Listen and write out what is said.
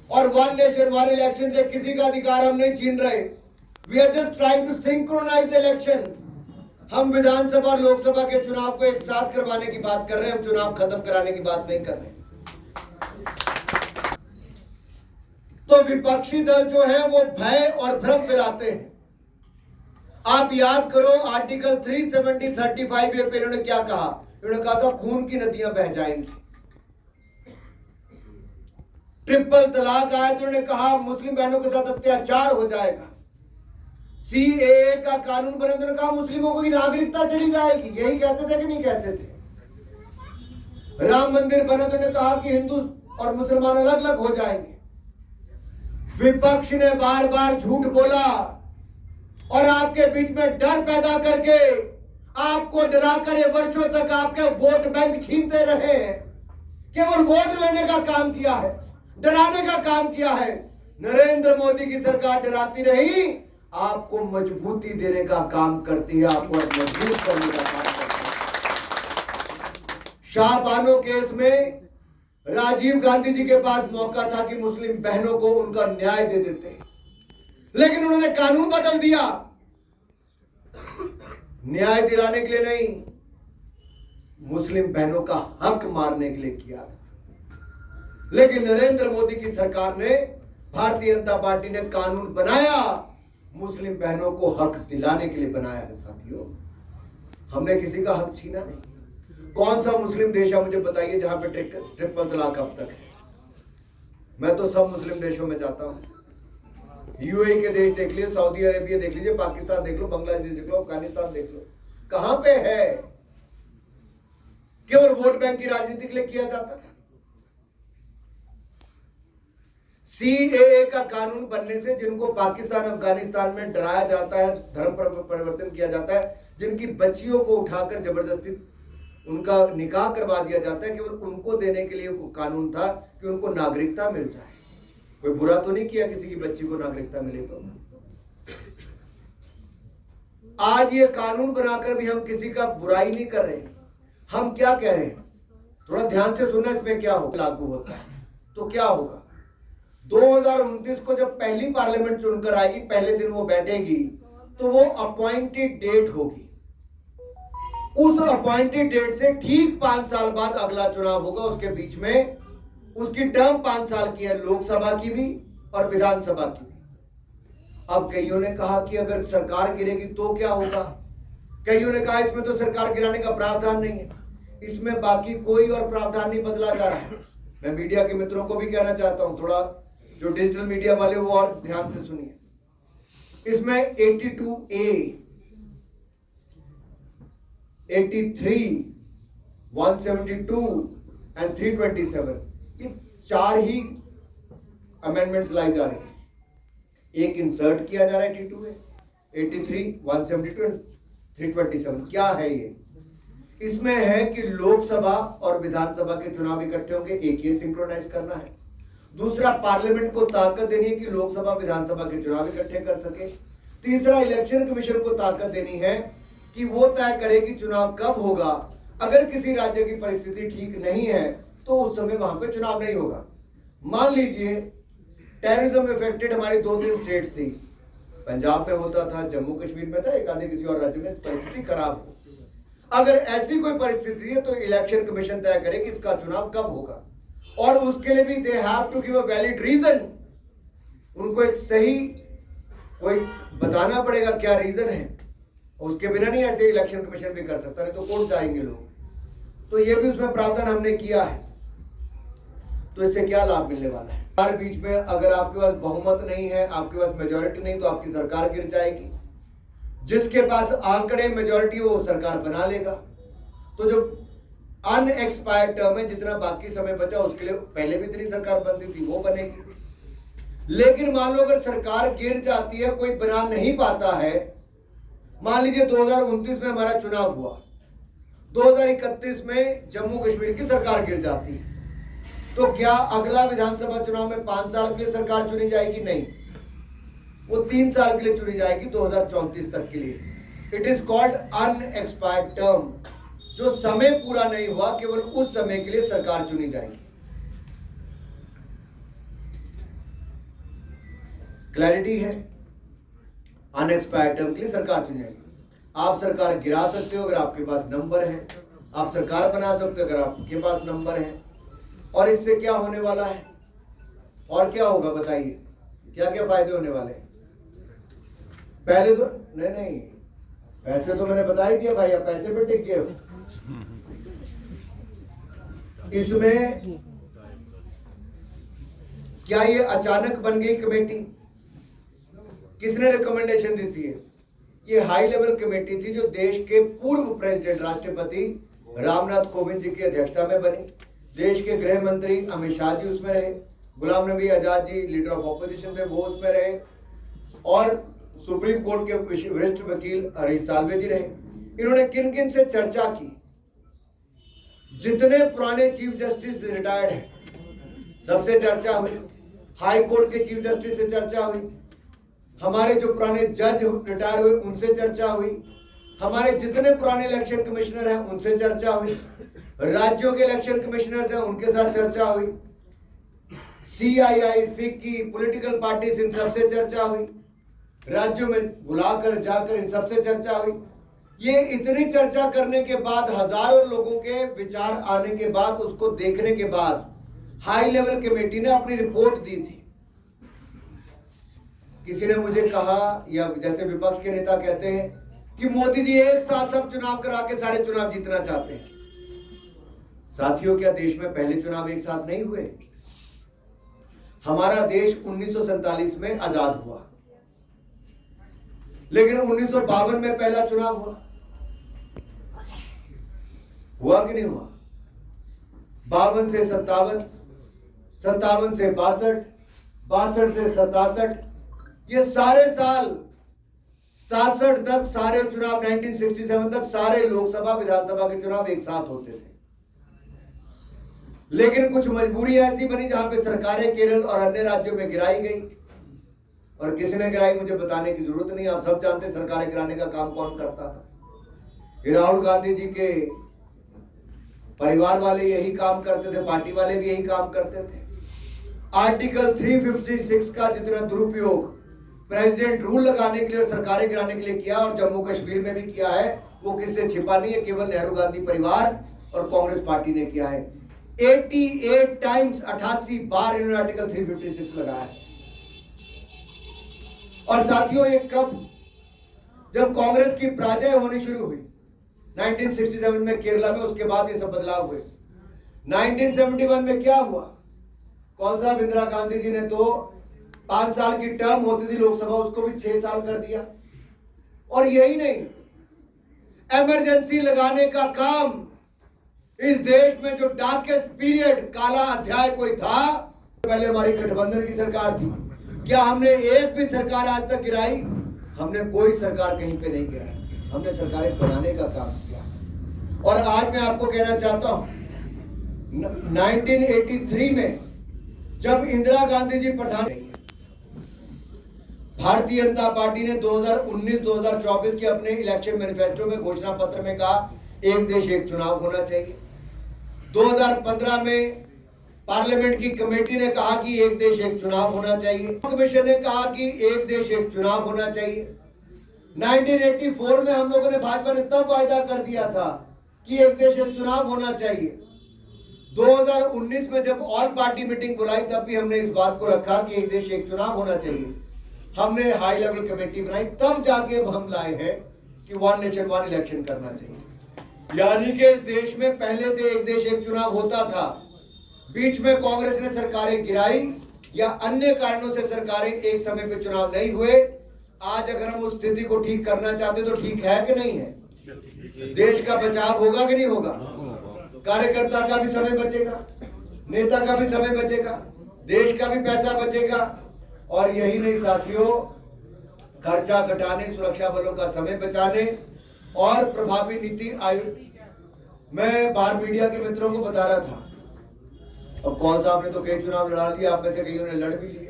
और one nation one election से किसी का अधिकार हम नहीं छीन रहे। We are just trying to synchronise the election. हम विधानसभा और लोकसभा के चुनाव को एक साथ करवाने की बात कर रहे हैं, हम चुनाव खत्म कराने की बात नहीं कर रहे। तो विपक्षी दल जो है वो भय और भ्रम फैलाते हैं। आप याद करो आर्टिकल 370-35 पे इन्होंने क्या कहा? इन्होंने कहा था खून की नदियां बह जाएंगी। ट्रिपल तलाक आया तो उन्होंने कहा मुस्लिम बहनों के साथ अत्याचार हो जाएगा। सीएए का कानून बना तो उन्होंने कहा मुस्लिमों को की नागरिकता चली जाएगी। यही कहते थे कि नहीं कहते थे? राम मंदिर बना तो उन्होंने कहा कि हिंदू और मुसलमान अलग अलग हो जाएंगे। विपक्ष ने बार बार झूठ बोला और आपके बीच में डर पैदा करके आपको डराकर ये वर्षों तक आपके वोट बैंक छीनते रहे हैं। केवल वोट लेने का काम किया है, डराने का काम किया है। नरेंद्र मोदी की सरकार डराती रही, आपको मजबूती देने का काम करती है, आपको मजबूत करने का काम करती है। शाहबानो केस में राजीव गांधी जी के पास मौका था कि मुस्लिम बहनों को उनका न्याय दे देते, लेकिन उन्होंने कानून बदल दिया। न्याय दिलाने के लिए नहीं, मुस्लिम बहनों का हक मारने के लिए किया था। लेकिन नरेंद्र मोदी की सरकार ने, भारतीय जनता पार्टी ने कानून बनाया, मुस्लिम बहनों को हक दिलाने के लिए बनाया है। साथियों, हमने किसी का हक छीना नहीं। कौन सा मुस्लिम देश है मुझे बताइए जहां पे ट्रिपल तलाक अब तक है? मैं तो सब मुस्लिम देशों में जाता हूं। यूएई के देश देख लीजिए, सऊदी अरेबिया देख लीजिए, पाकिस्तान देख लो, बांग्लादेश देख लो, अफगानिस्तान देख लो, कहां पे है? केवल वोट बैंक की राजनीति के लिए किया जाता था। सीएए का कानून बनने से जिनको पाकिस्तान अफगानिस्तान में डराया जाता है, धर्म परिवर्तन किया जाता है, जिनकी बच्चियों को उठाकर जबरदस्ती उनका निकाह करवा दिया जाता है, केवल उनको देने के लिए कानून था कि उनको नागरिकता मिल जाए। कोई बुरा तो नहीं किया किसी की बच्ची को नागरिकता मिले तो। आज ये कानून बनाकर भी हम किसी का बुराई नहीं कर रहे। हम क्या कह रहे हैं, थोड़ा ध्यान से सुनना, इसमें क्या हो लागू होता है तो क्या होगा। 2029 को जब पहली पार्लियामेंट चुनकर आएगी, पहले दिन वो बैठेगी, तो वो अपॉइंटेड डेट होगी। उस अपॉइंटेड डेट से ठीक 5 साल बाद अगला चुनाव होगा। उसके बीच में उसकी टर्म 5 साल की है, लोकसभा की भी और विधानसभा की भी। अब कईयों ने कहा कि अगर सरकार गिरेगी तो क्या होगा। कईयों ने कहा इसमें तो सरकार गिराने का प्रावधान नहीं है। इसमें बाकी कोई और प्रावधान नहीं बदला जा रहा है। मैं मीडिया के मित्रों को भी कहना चाहता हूं, थोड़ा जो डिजिटल मीडिया वाले वो और ध्यान से सुनिए। इसमें 82A, 83, 172 एंड 327 ये 4 ही अमेंडमेंट्स लाई जा रही हैं। एक इंसर्ट किया जा रहा है 82A, 83, 172 एंड 327। क्या है ये? इसमें है कि लोकसभा और विधानसभा के चुनाव इकट्ठे होंगे, एक ये सिंक्रोनाइज करना है। दूसरा, पार्लियामेंट को ताकत देनी है कि लोकसभा विधानसभा के चुनाव इकट्ठे कर सके। तीसरा, इलेक्शन कमीशन को ताकत देनी है कि वो तय करे कि चुनाव कब होगा। अगर किसी राज्य की परिस्थिति ठीक नहीं है तो उस समय वहां पे चुनाव नहीं होगा। मान लीजिए टेररिज्म इफेक्टेड हमारी 2-3 स्टेट थी, पंजाब में होता था, जम्मू कश्मीर में था, एक आधे किसी और राज्य में परिस्थिति खराब हो। अगर ऐसी कोई परिस्थिति है तो इलेक्शन कमीशन तय करे कि इसका चुनाव कब होगा, और उसके लिए भी they have to give a valid reason. उनको एक सही कोई बताना पड़ेगा क्या रीजन है। उसके बिना नहीं ऐसे इलेक्शन कमीशन भी कर सकता, नहीं तो कोर्ट जाएंगे लोग। तो ये भी उसमें प्रावधान हमने किया है। तो इससे क्या लाभ मिलने वाला है? हर बीच में अगर आपके पास बहुमत नहीं है, आपके पास मेजोरिटी नहीं, तो आपकी सरकार गिर जाएगी। जिसके पास आंकड़े मेजोरिटी वो सरकार बना लेगा। तो जो अनएक्सपायर्ड टर्म है, जितना बाकी समय बचा उसके लिए पहले भी इतनी सरकार बनती थी वो बनेगी। लेकिन मान लो अगर सरकार गिर जाती है, कोई बना नहीं पाता है, मान लीजिए 2029 में हमारा चुनाव हुआ, 2031 में जम्मू कश्मीर की सरकार गिर जाती है, तो क्या अगला विधानसभा चुनाव में 5 साल के लिए सरकार चुनी जाएगी? नहीं, वो 3 साल के लिए चुनी जाएगी, 2034 तक के लिए। It is called unexpired term. जो समय पूरा नहीं हुआ, केवल उस समय के लिए सरकार चुनी जाएगी। क्लैरिटी है, अनएक्सपायर्ड टर्म के लिए सरकार चुन जाएगी। आप सरकार गिरा सकते हो अगर आपके पास नंबर है, आप सरकार बना सकते हो अगर आपके पास नंबर है। और इससे क्या होने वाला है और क्या होगा बताइए, क्या क्या फायदे होने वाले हैं? पहले तो नहीं, पैसे तो मैंने बता ही दिया भाई, आप पैसे पे टिक गए हो। इसमें क्या ये अचानक बन गई कमेटी? किसने रिकमेंडेशन दी थी? ये हाई लेवल कमेटी थी जो देश के पूर्व प्रेसिडेंट राष्ट्रपति रामनाथ कोविंद जी की अध्यक्षता में बनी। देश के गृह मंत्री अमित शाह जी उसमें रहे, Ghulam Nabi Azad ji leader of opposition थे, वो उसमें रहे, और सुप्रीम कोर्ट के वरिष्ठ वकील हरीश साल्वे जी रहे। इन्होंने किन किन से चर्चा की? जितने पुराने चीफ जस्टिस रिटायर्ड हैं सबसे चर्चा हुई, हाई कोर्ट के चीफ जस्टिस से चर्चा हुई, हमारे जो पुराने जज रिटायर हुए उनसे चर्चा हुई, हमारे जितने पुराने इलेक्शन कमिश्नर हैं उनसे चर्चा हुई, राज्यों के इलेक्शन कमिश्नर्स हैं उनके साथ चर्चा हुई, CII, फिक्की, पॉलिटिकल पार्टीज, इन सबसे चर्चा हुई, राज्यों में बुलाकर जाकर इन सबसे चर्चा हुई। ये इतनी चर्चा करने के बाद, हजारों लोगों के विचार आने के बाद, उसको देखने के बाद हाई लेवल कमेटी ने अपनी रिपोर्ट दी थी। किसी ने मुझे कहा, या जैसे विपक्ष के नेता कहते हैं कि मोदी जी एक साथ सब चुनाव करा के सारे चुनाव जीतना चाहते हैं। साथियों, क्या देश में पहले चुनाव एक साथ नहीं हुए? हमारा देश 1947 में आजाद हुआ, लेकिन 1952 में पहला चुनाव हुआ कि नहीं हुआ? 52 से 57, 57 से 62, 62 से 67, ये सारे साल 67 तक सारे चुनाव, 1967 तक सारे लोकसभा विधानसभा के चुनाव एक साथ होते थे। लेकिन कुछ मजबूरी ऐसी बनी जहां पे सरकारें केरल और अन्य राज्यों में गिराई गई। और किसने गिराई मुझे बताने की जरूरत नहीं, आप सब जानते सरकारें गिराने का काम कौन करता था। राहुल गांधी जी के परिवार वाले यही काम करते थे, पार्टी वाले भी यही काम करते थे। आर्टिकल 356 का जितना दुरुपयोग प्रेसिडेंट रूल लगाने के लिए और सरकारें गिराने के लिए किया, और जम्मू कश्मीर में भी किया है, वो किससे छिपा नहीं है, केवल नेहरू गांधी परिवार और कांग्रेस पार्टी ने किया है। 88 टाइम्स, 88 बार इन्होंने आर्टिकल 356 लगाया है। और साथियों, ये कब, जब कांग्रेस की पराजय होनी शुरू हुई 1967 में केरला में, उसके बाद ये सब बदलाव हुए। 1971 में क्या हुआ? कौन सा? इंदिरा गांधी जी ने तो 5 साल की टर्म होती थी लोकसभा, उसको भी 6 साल कर दिया। और यही नहीं, इमरजेंसी लगाने का काम इस देश में जो डार्केस्ट पीरियड, काला अध्याय कोई था, पहले हमारी गठबंधन की सरकार थी। क्या हमने एक भी सरकार आज तक गिराई? हमने कोई सरकार कहीं पे नहीं गिराई, हमने सरकारें बनाने का काम किया। और आज मैं आपको कहना चाहता हूं, 1983 में जब इंदिरा गांधी जी प्रधान, भारतीय जनता पार्टी ने 2019-2024 के अपने इलेक्शन मैनिफेस्टो में, घोषणा पत्र में कहा एक देश एक चुनाव होना चाहिए। 2015 में पार्लियामेंट की कमेटी ने कहा कि एक देश एक चुनाव होना चाहिए। कमीशन ने कहा कि एक देश एक चुनाव होना चाहिए। 1984 में हम लोगों ने, भाजपा ने तब वायदा कर दिया था कि एक देश एक चुनाव होना चाहिए। 2019 में जब ऑल पार्टी मीटिंग बुलाई, तब भी हमने इस बात को रखा कि एक देश एक चुनाव होना चाहिए। हमने हाई लेवल कमेटी बनाई, तब जाके हम लाए हैं कि 1 नेशन 1 इलेक्शन करना चाहिए। यानी कि इस देश में पहले से एक देश एक चुनाव होता था। बीच में कांग्रेस ने सरकारें गिराई या अन्य कारणों से सरकारें एक समय पे चुनाव नहीं हुए। आज अगर हम उस स्थिति को ठीक करना चाहते तो ठीक है कि नहीं है? देश का बचाव होगा कि नहीं होगा? कार्यकर्ता का भी समय बचेगा, नेता का भी समय बचेगा, देश का भी पैसा बचेगा। और यही नहीं साथियों, खर्चा घटाने, सुरक्षा बलों का समय बचाने और प्रभावी नीति आयोग, मैं बाहर मीडिया के मित्रों को बता रहा था, अब कौन साहब ने तो कई चुनाव लड़ा लिए, आप में से कईयों ने लड़ भी लिए।